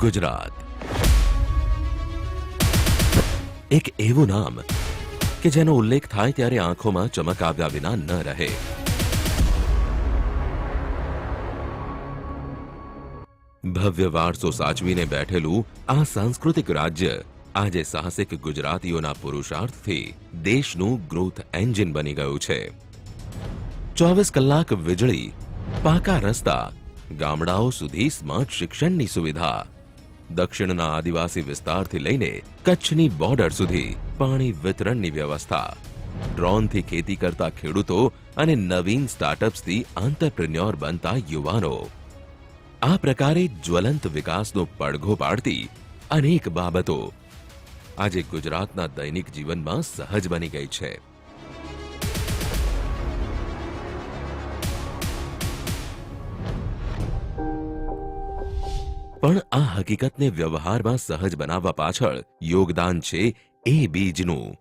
ગુજરાત એક એવું નામ કે જેનો ઉલ્લેખ થાય ત્યારે આંખોમાં ચમક આવ્યા વિના ન રહે. ભવ્ય વારસો સાચવીને બેઠેલું આ સાંસ્કૃતિક રાજ્ય આજે સાહસિક ગુજરાતીઓના પુરુષાર્થથી દેશનું ગ્રોથ એન્જિન બની ગયું છે. 24 કલાક વીજળી, પાકા રસ્તા, ગામડાઓ સુધી સ્માર્ટ શિક્ષણની સુવિધા, દક્ષિણના આદિવાસી વિસ્તારથી લઈને કચ્છની બોર્ડર સુધી પાણી વિતરણની વ્યવસ્થા, ડ્રોનથી ખેતી કરતા ખેડૂતો અને નવીન સ્ટાર્ટઅપ્સથી આંતરપ્રિન્યોર બનતા યુવાનો. આ પ્રકારે જ્વલંત વિકાસનો પડઘો પાડતી અનેક બાબતો આજે ગુજરાતના દૈનિક જીવનમાં સહજ બની ગઈ છે. પણ આ હકીકતને વ્યવહારમાં સહજ બનાવવા પાછળ યોગદાન છે એ બીજનું,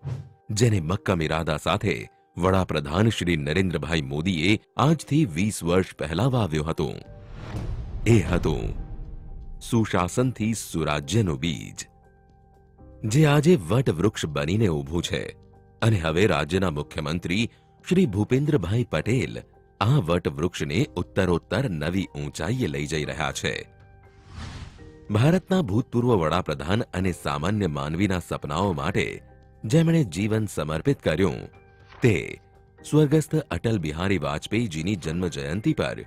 જેને મક્કમ ઇરાદા સાથે વડાપ્રધાન શ્રી નરેન્દ્રભાઈ મોદીએ આજથી 20 વર્ષ પહેલા વાવ્યું હતું. એ હતું સુશાસનથી સુરાજ્યનું બીજ, જે આજે વટવૃક્ષ બનીને ઊભું છે. અને હવે રાજ્યના મુખ્યમંત્રી શ્રી ભૂપેન્દ્રભાઈ પટેલ આ વટવૃક્ષને ઉત્તરોત્તર નવી ઊંચાઈએ લઈ જઈ રહ્યા છે. ભારતના ભૂતપૂર્વ વડાપ્રધાન અને સામાન્ય માનવીના સપનાઓ માટે જેમણે જીવન સમર્પિત કર્યું, તે સ્વર્ગસ્થ અટલ બિહારી વાજપેયીજીની જન્મ જયંતિ પર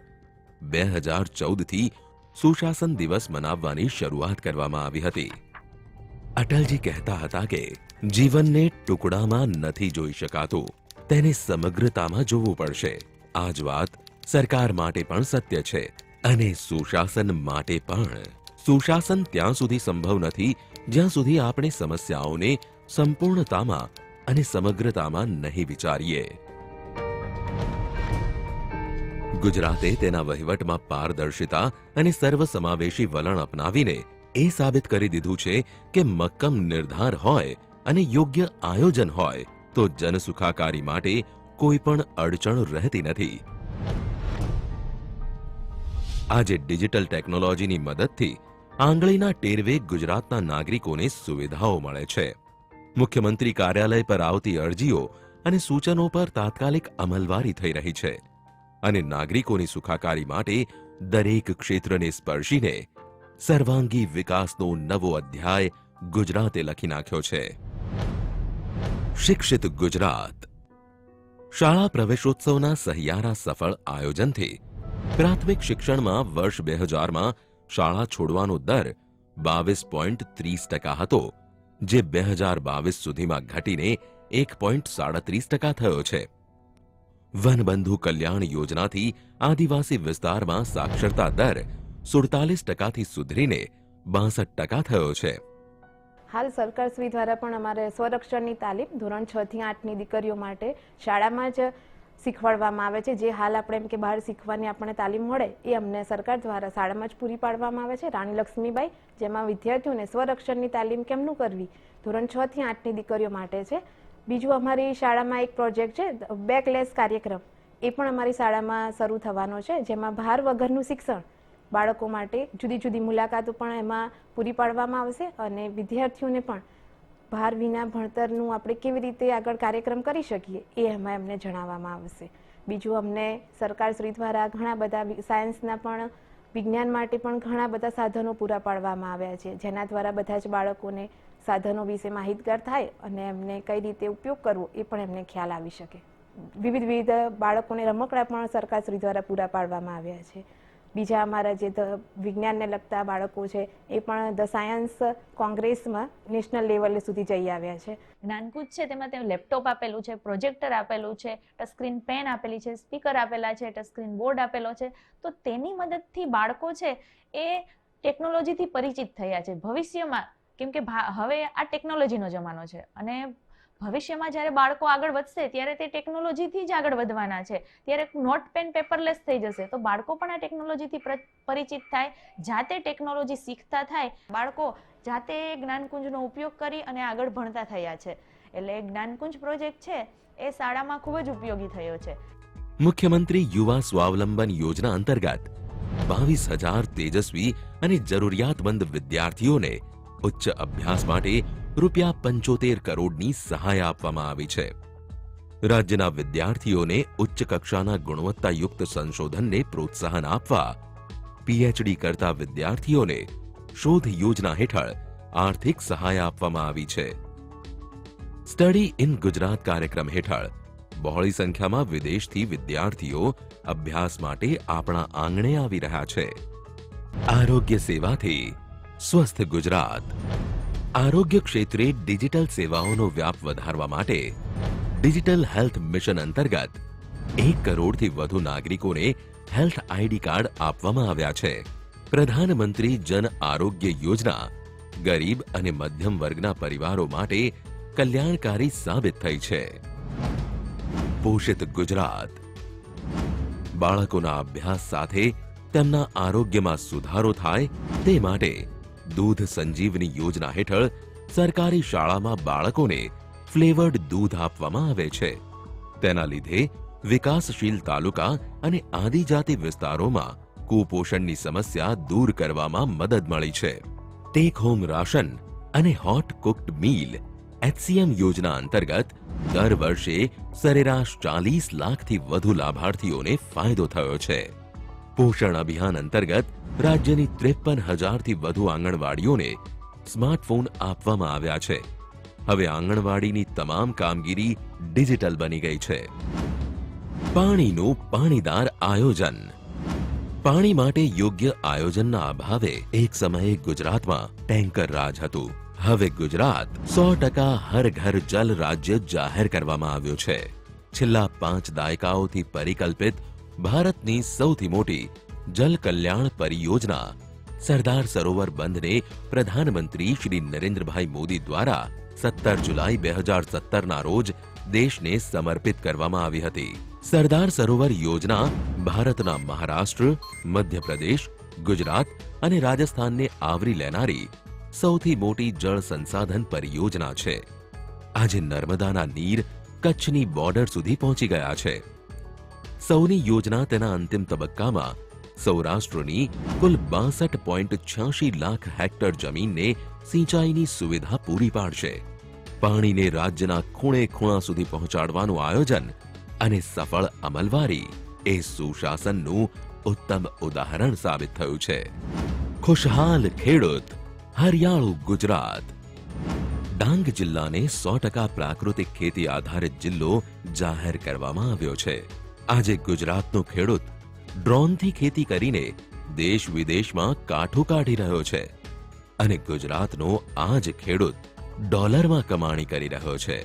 2014થી સુશાસન દિવસ મનાવવાની શરૂઆત કરવામાં આવી હતી. અટલજી કહેતા હતા કે જીવનને ટુકડામાં નથી જોઈ શકાતું, તેને સમગ્રતામાં જોવું પડશે. આ જ વાત સરકાર માટે પણ સત્ય છે અને સુશાસન માટે પણ. સુશાસન ત્યાં સુધી સંભવ નથી જ્યાં સુધી આપણે સમસ્યાઓને સંપૂર્ણતામાં અને સમગ્રતામાં નહીં વિચારીએ. ગુજરાતે તેના વહીવટમાં પારદર્શિતા અને સર્વસમાવેશી વલણ અપનાવીને એ સાબિત કરી દીધું છે કે મક્કમ નિર્ધાર હોય અને યોગ્ય આયોજન હોય તો જનસુખાકારી માટે કોઈ પણ અડચણ રહેતી નથી. આજે ડિજિટલ ટેકનોલોજીની મદદથી આંગળીના ટેરવે ગુજરાતના નાગરિકોને સુવિધાઓ મળે છે. મુખ્યમંત્રી કાર્યાલય પર આવતી અરજીઓ અને સૂચનો પર તાત્કાલિક અમલવારી થઈ રહી છે અને નાગરિકોની સુખાકારી માટે દરેક ક્ષેત્રને સ્પર્શીને સર્વાંગી વિકાસનો નવો અધ્યાય ગુજરાતે લખી નાખ્યો છે. શિક્ષિત ગુજરાત શાળા પ્રવેશોત્સવના સહિયારા સફળ આયોજનથી પ્રાથમિક શિક્ષણમાં વર્ષ 2000માં શાળા છોડવાનો દર 22.30% હતો, જે 2022 સુધીમાં ઘટીને 1.37% થયો છે. વનબંધુ કલ્યાણ યોજનાથી આદિવાસી વિસ્તારમાં સાક્ષરતા દર 47%થી સુધરીને 62% થયો છે. હાલ સરકારશ્રી દ્વારા પણ અમારે સ્વરક્ષણની તાલીમ ધોરણ 6 થી 8ની દીકરીઓ માટે શાળામાં જ શીખવાડવામાં આવે છે. જે હાલ આપણે એમ કે બહાર શીખવાની આપણને તાલીમ મળે એ અમને સરકાર દ્વારા શાળામાં જ પૂરી પાડવામાં આવે છે. રાણી લક્ષ્મીબાઈ, જેમાં વિદ્યાર્થીઓને સ્વરક્ષણની તાલીમ કેમનું કરવી ધોરણ 6 થી 8ની દીકરીઓ માટે છે. બીજું અમારી શાળામાં એક પ્રોજેક્ટ છે બેકલેસ કાર્યક્રમ, એ પણ અમારી શાળામાં શરૂ થવાનો છે, જેમાં ભાર વગરનું શિક્ષણ બાળકો માટે જુદી જુદી મુલાકાતો પણ એમાં પૂરી પાડવામાં આવશે અને વિદ્યાર્થીઓને પણ ભાર વિના ભણતરનું આપણે કેવી રીતે આગળ કાર્યક્રમ કરી શકીએ એ એમાં એમને જણાવવામાં આવશે. બીજું અમને સરકારશ્રી દ્વારા ઘણા બધા સાયન્સના પણ વિજ્ઞાન માટે પણ ઘણા બધા સાધનો પૂરા પાડવામાં આવ્યા છે, જેના દ્વારા બધા જ બાળકોને સાધનો વિશે માહિતગાર થાય અને એમને કઈ રીતે ઉપયોગ કરવો એ પણ એમને ખ્યાલ આવી શકે. વિવિધ બાળકોને રમકડા પણ સરકારશ્રી દ્વારા પૂરા પાડવામાં આવ્યા છે. બીજા અમારા જે વિજ્ઞાનને લગતા બાળકો છે એ પણ ધ સાયન્સ કોંગ્રેસમાં નેશનલ લેવલે સુધી જઈ આવ્યા છે. જ્ઞાનકુંજ છે તેમાં તે લેપટોપ આપેલું છે, પ્રોજેક્ટર આપેલું છે, ટચસ્ક્રીન પેન આપેલી છે, સ્પીકર આપેલા છે, ટચસ્ક્રીન બોર્ડ આપેલો છે. તો તેની મદદથી બાળકો છે એ ટેકનોલોજીથી પરિચિત થયા છે. ભવિષ્યમાં કેમ કે હવે આ ટેકનોલોજીનો જમાનો છે અને ભવિષ્યમાં જ્યારે બાળકો આગળ વધશે ત્યારે તે ટેકનોલોજીથી જ આગળ વધવાના છે. ત્યારે નોટ પેન પેપરલેસ થઈ જશે, તો બાળકો પણ આ ટેકનોલોજીથી પરિચિત થાય, જાતે ટેકનોલોજી શીખતા થાય. બાળકો જાતે જ્ઞાનકુંજનો ઉપયોગ કરી અને આગળ ભણતા થયા છે. એટલે જ્ઞાનકુંજ પ્રોજેક્ટ છે એ શાળામાં ખૂબ જ ઉપયોગી થયો છે. મુખ્યમંત્રી યુવા સ્વાવલંબન યોજના અંતર્ગત 22,000 તેજસ્વી અને જરૂરિયાતમંદ વિદ્યાર્થીઓને ઉચ્ચ અભ્યાસ માટે ₹75 કરોડની સહાય આપવામાં આવી છે. રાજ્યના વિદ્યાર્થીઓને ઉચ્ચ કક્ષાના ગુણવત્તાયુક્ત સંશોધનને પ્રોત્સાહન આપવા પીએચડી કરતા વિદ્યાર્થીઓને શોધ યોજના હેઠળ આર્થિક સહાય આપવામાં આવી છે. સ્ટડી ઇન ગુજરાત કાર્યક્રમ હેઠળ બહોળી સંખ્યામાં વિદેશથી વિદ્યાર્થીઓ અભ્યાસ માટે આપણા આંગણે આવી રહ્યા છે. આરોગ્ય સેવાથી સ્વસ્થ ગુજરાત. આરોગ્ય ક્ષેત્રે ડિજિટલ સેવાઓનો વ્યાપ વધારવા માટે ડિજિટલ હેલ્થ મિશન અંતર્ગત 1 કરોડથી વધુ નાગરિકોને હેલ્થ આઈડી કાર્ડ આપવામાં આવ્યા છે. પ્રધાનમંત્રી જન આરોગ્ય યોજના ગરીબ અને મધ્યમ વર્ગના પરિવારો માટે કલ્યાણકારી સાબિત થઈ છે. પોષિત ગુજરાત. બાળકોના અભ્યાસ સાથે તેમના આરોગ્યમાં સુધારો થાય તે માટે દૂધ સંજીવની યોજના હેઠળ સરકારી શાળામાં બાળકોને ફ્લેવર્ડ દૂધ આપવામાં આવે છે. તેના લીધે વિકાસશીલ તાલુકા અને આદિજાતિ વિસ્તારોમાં કુપોષણની સમસ્યા દૂર કરવામાં મદદ મળી છે. ટેક હોમ રાશન અને હોટ કુક્ડ મીલ HCM યોજના અંતર્ગત દર વર્ષે સરેરાશ 40 લાખથી વધુ લાભાર્થીઓને ફાયદો થયો છે. પોષણ અભિયાન અંતર્ગત રાજ્યની 53,000થી વધુ આંગણવાડીઓને સ્માર્ટફોન આપવામાં આવ્યા છે. હવે આંગણવાડીની તમામ કામગીરી ડિજિટલ બની ગઈ છે. પાણીનું પાણીદાર આયોજન. પાણી માટે યોગ્ય આયોજનના અભાવે એક સમયે ગુજરાતમાં ટેન્કર રાજ હતું. હવે ગુજરાત 100% હર ઘર જલ રાજ્ય જાહેર કરવામાં આવ્યું છે. છેલ્લા 5 દાયકાઓથી પરિકલ્પિત ભારતની સૌથી મોટી જલ કલ્યાણ પરિયોજના સરદાર સરોવર બંધને પ્રધાનમંત્રી શ્રી નરેન્દ્રભાઈ મોદી દ્વારા 17 જુલાઈ 2017ના રોજ દેશને સમર્પિત કરવામાં આવી હતી. સરદાર સરોવર યોજના ભારતના મહારાષ્ટ્ર, મધ્યપ્રદેશ, ગુજરાત અને રાજસ્થાનને આવરી લેનારી સૌથી મોટી જળ સંસાધન પરિયોજના છે. આજે નર્મદાના નીર કચ્છની બોર્ડર સુધી પહોંચી ગયા છે. સૌની યોજના તેના અંતિમ તબક્કામાં સૌરાષ્ટ્રની કુલ 62.86 લાખ હેક્ટર જમીનને સિંચાઈની સુવિધા પૂરી પાડશે. પાણીને રાજ્યના ખૂણે ખૂણા સુધી પહોંચાડવાનું આયોજન અને સફળ અમલવારી એ સુશાસનનું ઉત્તમ ઉદાહરણ સાબિત થયું છે. ખુશહાલ ખેડૂત, હરિયાળું ગુજરાત. ડાંગ જિલ્લાને 100% પ્રાકૃતિક ખેતી આધારિત જિલ્લો જાહેર કરવામાં આવ્યો છે. આજે ગુજરાતનો ખેડૂત ડ્રોનથી ખેતી કરીને દેશ વિદેશમાં કાઠું કાઢી રહ્યો છે અને ગુજરાતનો આ જ ખેડૂત ડોલરમાં કમાણી કરી રહ્યો છે.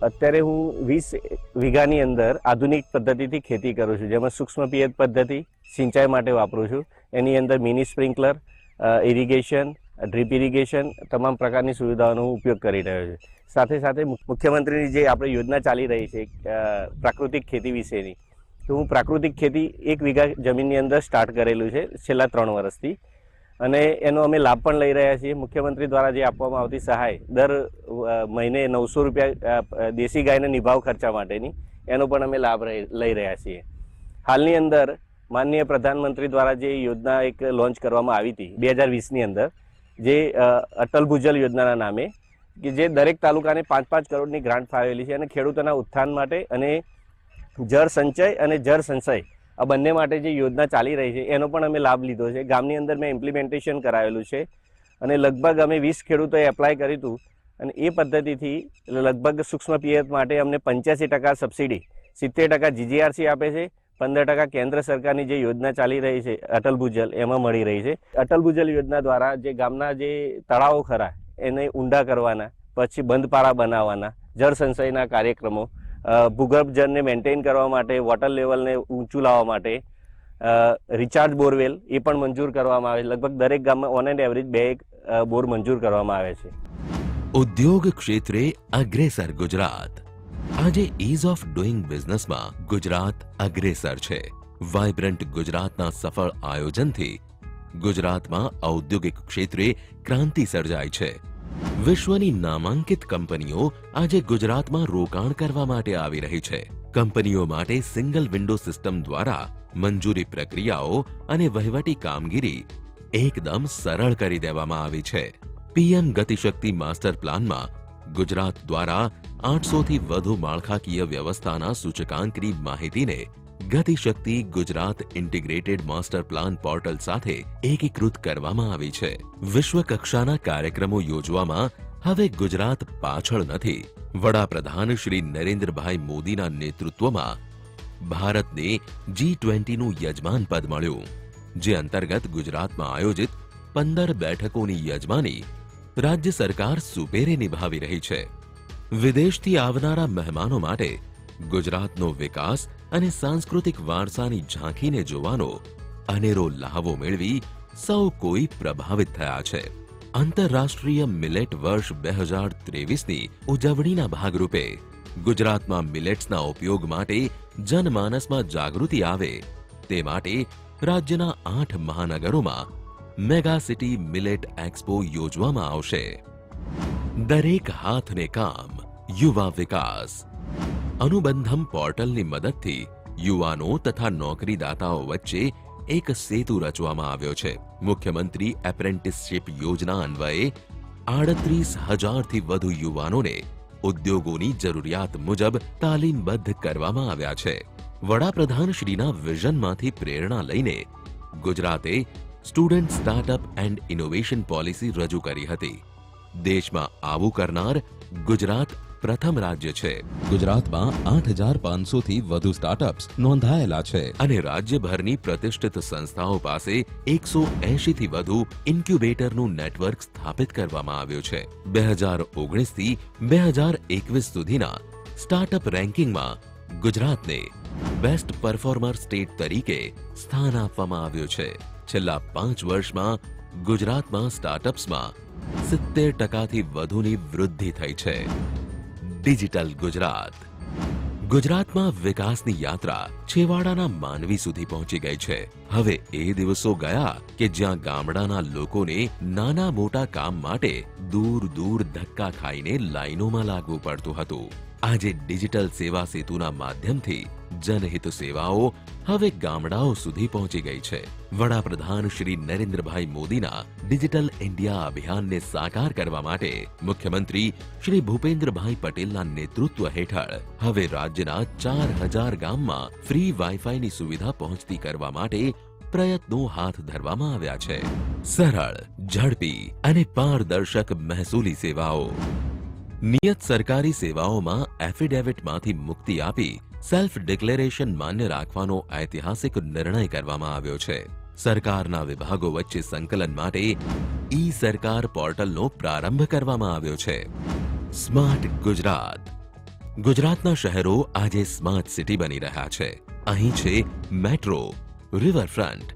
અત્યારે હું 20 વીઘાની અંદર આધુનિક પદ્ધતિથી ખેતી કરું છું, જેમાં સૂક્ષ્મ પિયત પદ્ધતિ સિંચાઈ માટે વાપરું છું. એની અંદર mini sprinkler, irrigation, drip irrigation તમામ પ્રકારની સુવિધાઓનો હું ઉપયોગ કરી રહ્યો છું. સાથે સાથે મુખ્યમંત્રીની જે આપણે યોજના ચાલી રહી છે પ્રાકૃતિક ખેતી વિશેની, તો હું પ્રાકૃતિક ખેતી 1 વીઘા જમીનની અંદર સ્ટાર્ટ કરેલું છે છેલ્લા 3 વર્ષથી અને એનો અમે લાભ પણ લઈ રહ્યા છીએ. મુખ્યમંત્રી દ્વારા જે આપવામાં આવતી સહાય દર મહિને 900 રૂપિયા દેશી ગાયના નિભાવ ખર્ચા માટેની, એનો પણ અમે લાભ લઈ રહ્યા છીએ. હાલની અંદર માનનીય પ્રધાનમંત્રી દ્વારા જે યોજના એક લોન્ચ કરવામાં આવી હતી 2020ની અંદર, જે અટલ ભૂજલ યોજનાના નામે, કે જે દરેક તાલુકાને 5-5 કરોડની ગ્રાન્ટ ફાળવેલી છે અને ખેડૂતોના ઉત્થાન માટે અને જળ સંચય અને જળ સંચય આ બંને માટે જે યોજના ચાલી રહી છે એનો પણ અમે લાભ લીધો છે. ગામની અંદર મેં ઇમ્પ્લિમેન્ટેશન કરાવેલું છે અને લગભગ અમે 20 ખેડૂતોએ એપ્લાય કર્યું હતું અને એ પદ્ધતિથી લગભગ સૂક્ષ્મ પિયત માટે અમને 85% સબસિડી, 70% GGRC આપે છે, 15% કેન્દ્ર સરકારની જે યોજના ચાલી રહી છે અટલ ભૂજલ એમાં મળી રહી છે. અટલ ભૂજલ યોજના દ્વારા જે ગામના જે તળાવો ખરા એને ઊંડા કરવાના, પછી બંધપાળા બનાવવાના, જળ સંચયના કાર્યક્રમો, ભૂગર્ભ જળને મેન્ટેન કરવા માટે, વોટર લેવલને ઊંચું લાવવા માટે રિચાર્જ બોરવેલ એ પણ મંજૂર કરવામાં આવે છે. લગભગ દરેક ગામમાં ઓન એન્ડ એવરેજ 2 બોર મંજૂર કરવામાં આવે છે. ઉદ્યોગ ક્ષેત્રે અગ્રેસર ગુજરાત. આજે ઇઝ ઓફ ડુઇંગ બિઝનેસમાં ગુજરાત અગ્રેસર છે. વાઇબ્રન્ટ ગુજરાતના સફળ આયોજનથી ગુજરાતમાં ઔદ્યોગિક ક્ષેત્રે ક્રાંતિ સર્જાય છે. વિશ્વની નામાંકિત કંપનીઓ આજે ગુજરાતમાં રોકાણ કરવા માટે આવી રહી છે. કંપનીઓ માટે સિંગલ વિન્ડો સિસ્ટમ દ્વારા મંજૂરી પ્રક્રિયાઓ અને વહીવટી કામગીરી એકદમ સરળ કરી દેવામાં આવી છે. પીએમ ગતિશક્તિ માસ્ટર પ્લાનમાં ગુજરાત દ્વારા 800 થી વધુ માળખાકીય વ્યવસ્થાના સૂચકાંકની માહિતીને Gatishakti Gujarat integrated master plan portal સાથે એકીકૃત કરવામાં આવી છે. વિશ્વ કક્ષાના કાર્યક્રમો યોજવામાં હવે ગુજરાત પાછળ નથી. વડાપ્રધાન શ્રી નરેન્દ્રભાઈ મોદીના નેતૃત્વમાં ભારતને G20 નું યજમાન પદ મળ્યું, જે અંતર્ગત ગુજરાતમાં આયોજિત 15 બેઠકોની યજમાની રાજ્ય સરકાર સુપેરે નિભાવી રહી છે. વિદેશથી આવનારા મહેમાનો માટે ગુજરાતનો વિકાસ અને સાંસ્કૃતિક વારસાની ઝાંખીને જોવાનો અનેરો લહાવો મેળવી સૌ કોઈ પ્રભાવિત થયા છે. આંતરરાષ્ટ્રીય મિલેટ વર્ષ 2023ની ઉજવણીના ભાગરૂપે ગુજરાતમાં મિલેટ્સના ઉપયોગ માટે જનમાનસમાં જાગૃતિ આવે તે માટે રાજ્યના 8 મહાનગરોમાં મેગા સિટી મિલેટ એક્સપો યોજવામાં આવશે. દરેક હાથને કામ, યુવા વિકાસ. અનુબંધમ પોર્ટલની મદદથી યુવાનો તથા નોકરીદાતાઓ વચ્ચે એક સેતુ રચવામાં આવ્યો છે. મુખ્યમંત્રી એપ્રેન્ટિસશીપ યોજના અન્વયે 38,000થી વધુ યુવાનોને ઉદ્યોગોની જરૂરિયાત મુજબ તાલીમબદ્ધ કરવામાં આવ્યા છે. વડાપ્રધાન શ્રીના વિઝનમાંથી પ્રેરણા લઈને ગુજરાતે student startup and innovation policy રજૂ કરી હતી. દેશમાં આવું કરનાર ગુજરાત પ્રથમ રાજ્ય છે. ગુજરાતમાં 8,500 થી વધુ સ્ટાર્ટઅપ્સ નોંધાયેલા છે અને રાજ્યભરની પ્રતિષ્ઠિત સંસ્થાઓ પાસે 180 થી વધુ ઇન્ક્યુબેટરનું નેટવર્ક સ્થાપિત કરવામાં આવ્યું છે. 2019 થી 2021 સુધીના સ્ટાર્ટઅપ રેન્કિંગમાં ગુજરાતને બેસ્ટ પરફોર્મર સ્ટેટ તરીકે સ્થાન આપવામાં આવ્યું છે. છેલ્લા 5 વર્ષમાં ગુજરાતમાં સ્ટાર્ટઅપ્સમાં 70% વધુની વૃદ્ધિ થઈ છે. ડિજિટલ ગુજરાત. ગુજરાતમાં વિકાસની યાત્રા છેવાડાના માનવી સુધી પહોંચી ગઈ છે. હવે એ દિવસો ગયા કે જ્યાં ગામડાના લોકોને નાના મોટા કામ માટે દૂર દૂર ધક્કા ખાઈને લાઈનોમાં લાગવું પડતું હતું. આજે ડિજિટલ સેવા સેતુના માધ્યમથી જનહિત સેવાઓ હવે ગામડાઓ સુધી પહોંચી ગઈ છે. વડાપ્રધાન શ્રી નરેન્દ્રભાઈ મોદીના ડિજિટલ ઇન્ડિયા અભિયાનને સાકાર કરવા માટે મુખ્યમંત્રી શ્રી ભૂપેન્દ્રભાઈ પટેલના નેતૃત્વ હેઠળ હવે રાજ્યના 4,000 ગામમાં ફ્રી વાઈફાઈની સુવિધા પહોંચતી કરવા માટે પ્રયત્નો હાથ ધરવામાં આવ્યા છે. સરળ, ઝડપી અને પારદર્શક મહેસૂલી સેવાઓ. નિયત સરકારી સેવાઓમાં એફિડેવિટમાંથી મુક્તિ આપી સેલ્ફ ડિક્લેરેશન માન્ય રાખવાનો ઐતિહાસિક નિર્ણય કરવામાં આવ્યો છે. સરકારના વિભાગો વચ્ચે સંકલન માટે ઈ સરકાર પોર્ટલનો પ્રારંભ કરવામાં આવ્યો છે. સ્માર્ટ ગુજરાત. ગુજરાતના શહેરો આજે સ્માર્ટ સિટી બની રહ્યા છે. અહીં છે મેટ્રો, રિવરફ્રન્ટ,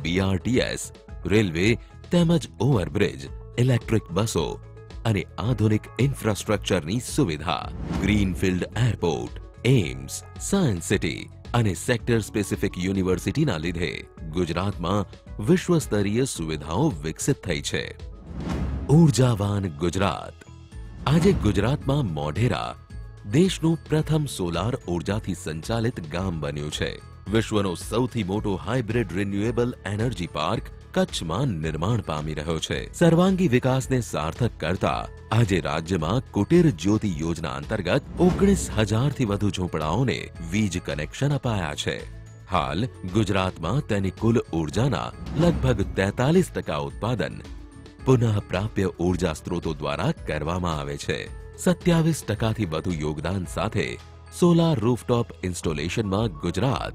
BRTS, રેલવે તેમજ ઓવરબ્રિજ, ઇલેક્ટ્રિક બસો અને આધુનિક ઇન્ફ્રાસ્ટ્રક્ચરની સુવિધા. Greenfield airport, AIIMS, science city અને સેક્ટર સ્પેસિફિક યુનિવર્સિટીના લીધે ગુજરાતમાં વિશ્વ સ્તરીય સુવિધાઓ વિકસિત થઈ છે. ઉર્જાવાન ગુજરાત. આજે ગુજરાતમાં મોઢેરા દેશનું પ્રથમ સોલાર ઉર્જાથી સંચાલિત ગામ બન્યું છે. વિશ્વનો સૌથી મોટો હાઇબ્રિડ રિન્યુએબલ એનર્જી પાર્ક કચ્છમાં નિર્માણ પામી રહ્યો છે. સર્વાંગી વિકાસને સાર્થક કરતા આજે રાજ્યમાં કુટીર જ્યોતિ યોજના અંતર્ગત 19,000 થી વધુ ઝૂંપડાઓને વીજ કનેક્શન અપાયા છે. હાલ ગુજરાતમાં તેની કુલ ઉર્જાના લગભગ 43% ઉત્પાદન પુનઃપ્રાપ્ય ઉર્જા સ્ત્રોતો દ્વારા કરવામાં આવે છે. 27% થી વધુ યોગદાન સાથે સોલાર રૂફટોપ ઇન્સ્ટોલેશનમાં ગુજરાત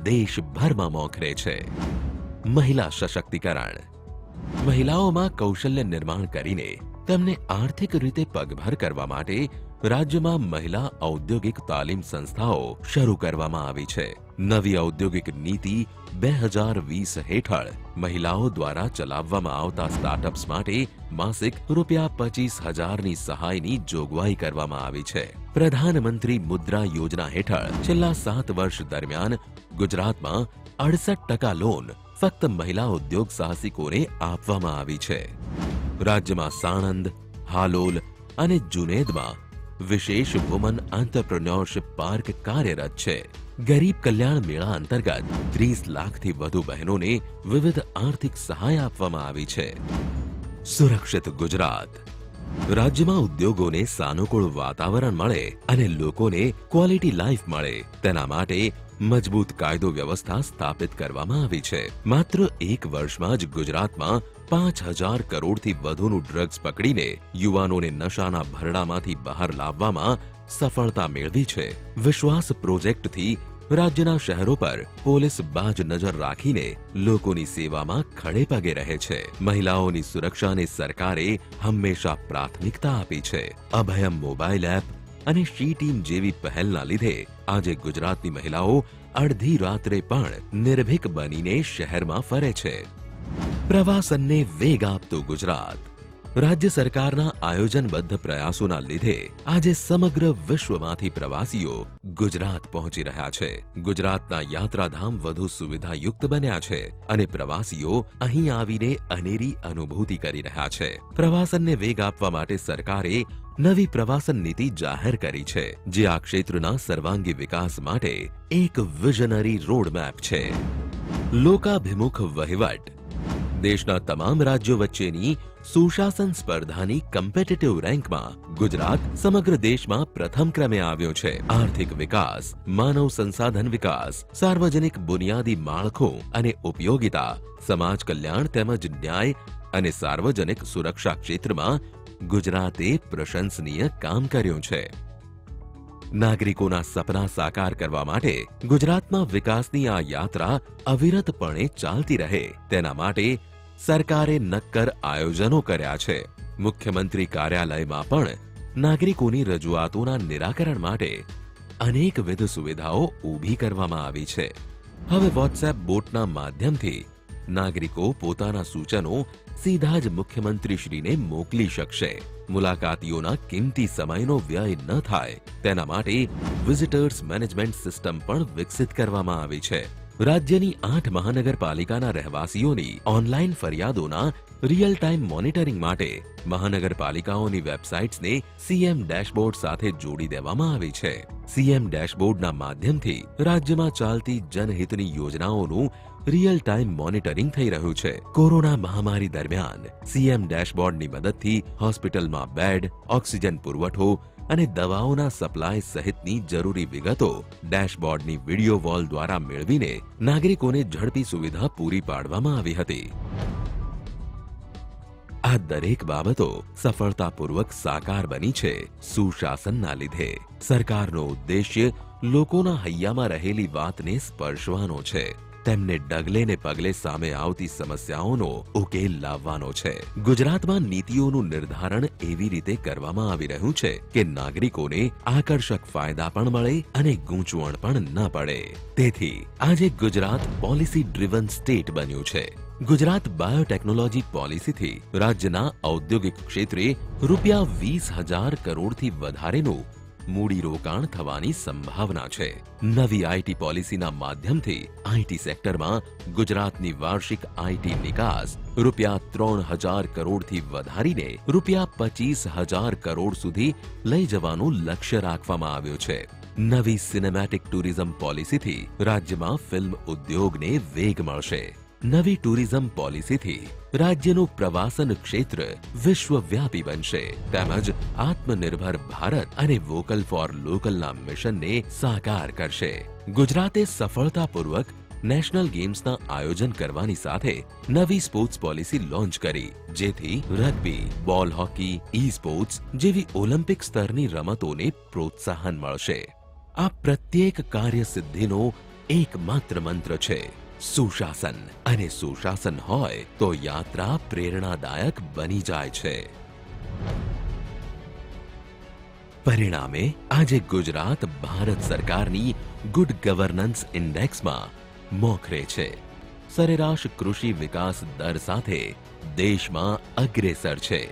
દેશભરમાં મોખરે છે. મહિલા સશક્તિકરણ. મહિલાઓમાં કૌશલ્ય નિર્માણ કરીને તેમને આર્થિક રીતે પગભર કરવા માટે રાજ્યમાં મહિલા ઔદ્યોગિક તાલીમ સંસ્થાઓ શરૂ કરવામાં આવી છે. નવી ઔદ્યોગિક નીતિ 2020 હેઠળ મહિલાઓ દ્વારા ચલાવવામાં આવતા સ્ટાર્ટઅપ્સ માટે માસિક ₹25,000ની સહાયની જોગવાઈ કરવામાં આવી છે. પ્રધાનમંત્રી મુદ્રા યોજના હેઠળ છેલ્લા 7 વર્ષ દરમિયાન ગુજરાતમાં 68% લોન ફક્ત મહિલા ઉદ્યોગ સાહસિકોને આપવામાં આવી છે. રાજ્યમાં સાણંદ, હાલોલ અને જુનેદમાં વિશેષ વુમન એન્ટરપ્રેન્યોરશિપ પાર્ક કાર્યરત છે. ગરીબ કલ્યાણ મેળા અંતર્ગત 30 લાખથી વધુ બહેનોને વિવિધ આર્થિક સહાય આપવામાં આવી છે. સુરક્ષિત ગુજરાત. રાજ્યમાં ઉદ્યોગોને સાનુકૂળ વાતાવરણ મળે અને લોકોને ક્વોલિટી લાઈફ મળે તેના માટે મજબૂત કાયદો વ્યવસ્થા સ્થાપિત કરવામાં આવી છે. માત્ર 1 વર્ષમાં જ ગુજરાતમાં 5,000 કરોડથી વધુનું ડ્રગ્સ પકડીને યુવાનોને નશાના ભરડામાંથી બહાર લાવવામાં સફળતા મેળવી છે. વિશ્વાસ પ્રોજેક્ટથી રાજ્યના શહેરો પર પોલીસ બાજ નજર રાખીને લોકોની સેવામાં ખડે પગે રહે છે. મહિલાઓની સુરક્ષાને સરકારે હંમેશા પ્રાથમિકતા આપી છે. અભયમ મોબાઈલ એપ અને શી ટીમ જેવી પહેલના લીધે આજે ગુજરાતની મહિલાઓ અડધી રાત્રે પણ નિર્ભીક બનીને શહેરમાં ફરે છે. પ્રવાસનને વેગ આપતું ગુજરાત. રાજ્ય સરકારના આયોજનબદ્ધ પ્રયાસોના લીધે આજે સમગ્ર વિશ્વમાંથી પ્રવાસીઓ ગુજરાત પહોંચી રહ્યા છે. ગુજરાતના યાત્રાધામ વધુ સુવિધાયુક્ત બન્યા છે અને પ્રવાસીઓ અહીં આવીને અનેરી અનુભૂતિ કરી રહ્યા છે. પ્રવાસનને વેગ આપવા માટે સરકારે નવી પ્રવાસન નીતિ જાહેર કરી છે, જે આ ક્ષેત્રના સર્વાંગી વિકાસ માટે એક વિઝનરી રોડમેપ છે. લોકાભિમુખ વહીવટ. દેશના તમામ રાજ્યો વચ્ચેની સુશાસન સ્પર્ધાની કમ્પિટિટિવ રેન્કમાં ગુજરાત સમગ્ર દેશમાં પ્રથમ ક્રમે આવ્યો છે. આર્થિક વિકાસ, માનવ સંસાધન વિકાસ, સાર્વજનિક બુનિયાદી માળખું અને ઉપયોગિતા, સમાજ કલ્યાણ તેમજ ન્યાય અને સાર્વજનિક સુરક્ષા ક્ષેત્રમાં ગુજરાતે પ્રશંસનીય કામ કર્યું છે. નાગરિકોના સપના સાકાર કરવા માટે ગુજરાતમાં વિકાસની આ યાત્રા અવિરતપણે ચાલતી રહે તેના માટે સરકારે નક્કર આયોજનો કર્યા છે. મુખ્યમંત્રી કાર્યાલયમાં પણ નાગરિકોની રજૂઆતોના નિરાકરણ માટે અનેકવિધ સુવિધાઓ ઊભી કરવામાં આવી છે. હવે વોટ્સએપ બોટના માધ્યમથી નાગરિકો પોતાના સૂચનો સીધા જ મુખ્યમંત્રીશ્રીને મોકલી શકશે. મુલાકાતીઓના કિંમતી સમયનો વ્યય ન થાય તેના માટે વિઝિટર્સ મેનેજમેન્ટ સિસ્ટમ પણ વિકસિત કરવામાં આવી છે. રાજ્યની 8 મહાનગરપાલિકાના રહેવાસીઓની ઓનલાઈન ફરિયાદોના રિયલ ટાઈમ મોનિટરિંગ માટે મહાનગરપાલિકાઓની વેબસાઇટ્સને સીએમ ડેશબોર્ડ સાથે જોડી દેવામાં આવી છે. સીએમ ડેશબોર્ડના માધ્યમથી રાજ્યમાં ચાલતી જનહિતની યોજનાઓનું રિયલ ટાઈમ મોનિટરિંગ થઈ રહ્યું છે. કોરોના મહામારી દરમિયાન સીએમ ડેશબોર્ડની મદદથી હોસ્પિટલમાં બેડ, ઓક્સિજન પુરવઠો અને દવાઓના સપ્લાય સહિતની જરૂરી વિગતો ડેશબોર્ડની વિડિયો વોલ દ્વારા મેળવીને નાગરિકોને ઝડપી સુવિધા પૂરી પાડવામાં આવી હતી. આ દરેક બાબતો સફળતાપૂર્વક સાકાર બની છે સુશાસનના લીધે. સરકારનો ઉદ્દેશ્ય લોકોના હૈયામાં રહેલી વાતને સ્પર્શવાનો છે, તેમને ડગલે ને પગલે સામે આવતી સમસ્યાઓનો ઉકેલ લાવવાનો છે. ગુજરાતમાં નીતિઓનું નિર્ધારણ એવી રીતે કરવામાં આવી રહ્યું છે કે નાગરિકોને આકર્ષક ફાયદા પણ મળે અને ગૂંચવણ પણ ન પડે. તેથી આજે ગુજરાત પોલિસી ડ્રિવન સ્ટેટ બન્યું છે. ગુજરાત બાયોટેકનોલોજી પોલિસીથી રાજ્યના ઔદ્યોગિક ક્ષેત્રે ₹20,000 કરોડથી વધારેનું મૂડીરોકાણ થવાની સંભાવના છે. નવી આઈટી પોલિસીના માધ્યમથી આઈટી સેક્ટરમાં ગુજરાતની વાર્ષિક આઈટી નિકાસ ₹3,000 કરોડથી વધારીને ₹25,000 કરોડ સુધી લઈ જવાનું લક્ષ્ય રાખવામાં આવ્યું છે. નવી સિનેમેટિક ટુરિઝમ પોલિસીથી રાજ્યમાં ફિલ્મ ઉદ્યોગને વેગ મળશે. નવી ટુરિઝમ પોલિસીથી રાજ્યનું પ્રવાસન ક્ષેત્ર વિશ્વવ્યાપી બનશે તેમજ આત્મનિર્ભર ભારત અને વોકલ ફોર લોકલના મિશનને સાકાર કરશે. ગુજરાતે સફળતાપૂર્વક નેશનલ ગેમ્સના આયોજન કરવાની સાથે નવી સ્પોર્ટ્સ પોલિસી લોન્ચ કરી, જેથી રગ્બી, બોલ હોકી, ઈ સ્પોર્ટ્સ જેવી ઓલિમ્પિક સ્તરની રમતોને પ્રોત્સાહન મળશે. આ પ્રત્યેક કાર્યસિદ્ધિનો એકમાત્ર મંત્ર છે સુશાસન, અને સુશાસન હોય તો યાત્રા પ્રેરણાદાયક બની જાય છે. પરિણામે આજે ગુજરાત ભારત સરકારની ગુડ ગવર્નન્સ ઇન્ડેક્સમાં મોખરે છે. સરેરાશ કૃષિ વિકાસ દર સાથે દેશમાં અગ્રેસર છે.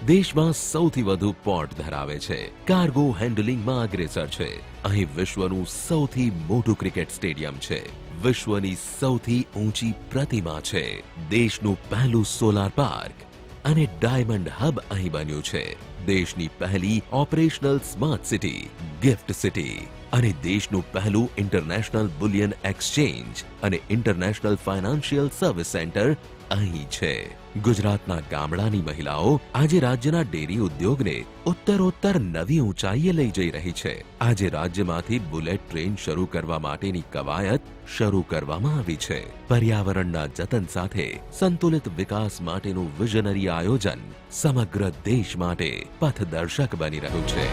દેશમાં સૌથી વધુ પોર્ટ ધરાવે છે. કાર્ગો હેન્ડલિંગમાં અગ્રેસર છે. અહીં વિશ્વનું સૌથી મોટું ક્રિકેટ સ્ટેડિયમ છે. વિશ્વની સૌથી ઊંચી પ્રતિમા છે. દેશનું પહેલું સોલાર પાર્ક અને ડાયમંડ હબ અહીં બન્યું છે. દેશની પહેલી operational smart city gift city અને દેશનું પહેલું ઇન્ટરનેશનલ બુલિયન એક્સચેન્જ અને ઇન્ટરનેશનલ ફાઇનાન્શિયલ સર્વિસ સેન્ટર અહીં છે. ગુજરાતના ગામડાની મહિલાઓ આજે રાજ્યના ડેરી ઉદ્યોગને ઉત્તરોત્તર નવી ઊંચાઈએ લઈ જઈ રહી છે. આજે રાજ્યમાંથી બુલેટ ટ્રેન શરૂ કરવા માટેની કવાયત શરૂ કરવામાં આવી છે. પર્યાવરણના જતન સાથે સંતુલિત વિકાસ માટેનું વિઝનરી આયોજન સમગ્ર દેશ માટે પથદર્શક બની રહ્યું છે.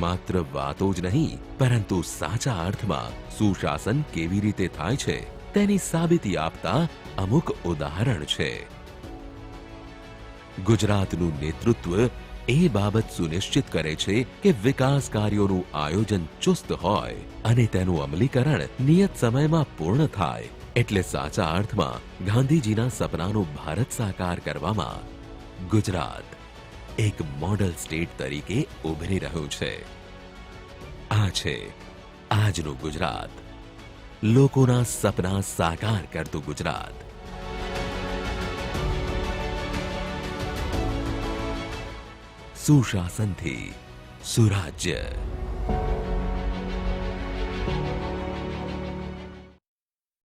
માત્ર વાતો જ નહીં, પરંતુ સાચા અર્થમાં સુશાસન કેવી રીતે થાય છે તેની સાબિતી આપતા અમુક ઉદાહરણ છે. ગુજરાતનું નેતૃત્વ એ બાબત સુનિશ્ચિત કરે છે કે વિકાસ કાર્યોનું આયોજન ચુસ્ત હોય અને તેનું અમલીકરણ નિયત સમયમાં પૂર્ણ થાય. એટલે સાચા અર્થમાં ગાંધીજીના સપનાનું ભારત સાકાર કરવામાં ગુજરાત એક મોડલ સ્ટેટ તરીકે ઉભરી રહ્યું છે. આ છે આજનું ગુજરાત, લોકોના સપના સાકાર કરતું ગુજરાત. સુશાસનથી સુરાજ્ય.